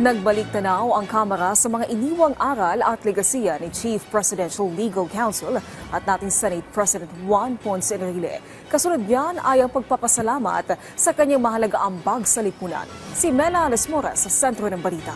Nagbalik-tanaw ang Kamara sa mga iniwang aral at legasiya ni Chief Presidential Legal Counsel at dating Senate President Juan Ponce Enrile. Kasunod yan ay ang pagpapasalamat sa kanyang mahalaga ambag sa lipunan. Si Mela Lesmora sa sentro ng balita.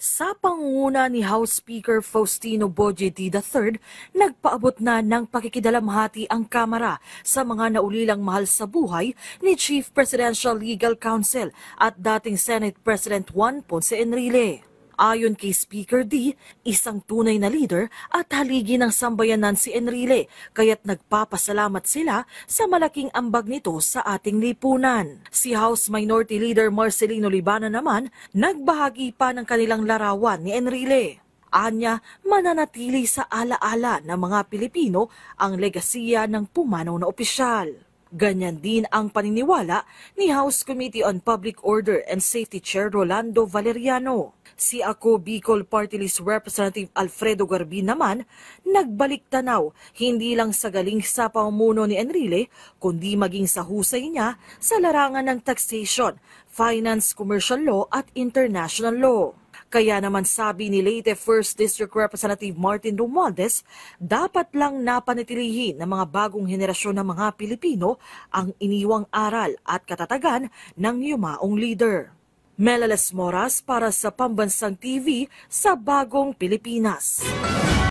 Sa pangunguna ni House Speaker Faustino Bojetti III, nagpaabot na ng pakikidalamhati ang Kamara sa mga naulilang mahal sa buhay ni Chief Presidential Legal Counsel at dating Senate President Juan Ponce Enrile. Ayon kay Speaker D, isang tunay na leader at haligi ng sambayanan si Enrile, kaya't nagpapasalamat sila sa malaking ambag nito sa ating lipunan. Si House Minority Leader Marcelino Libana naman, nagbahagi pa ng kanilang larawan ni Enrile. Anya, mananatili sa alaala ng mga Pilipino ang legasiya ng pumanaw na opisyal. Ganyan din ang paniniwala ni House Committee on Public Order and Safety Chair Rolando Valeriano. Si Ako Bicol Party List Representative Alfredo Garbin naman, nagbalik-tanaw hindi lang sa galing sa pamumuno ni Enrile, kundi maging sa husay niya sa larangan ng taxation, finance, commercial law at international law. Kaya naman sabi ni Leyte 1st District Representative Martin Romualdez, dapat lang napanatilihin ng mga bagong henerasyon ng mga Pilipino ang iniwang aral at katatagan ng yumaong leader. Mela Lesmoras para sa Pambansang TV sa Bagong Pilipinas.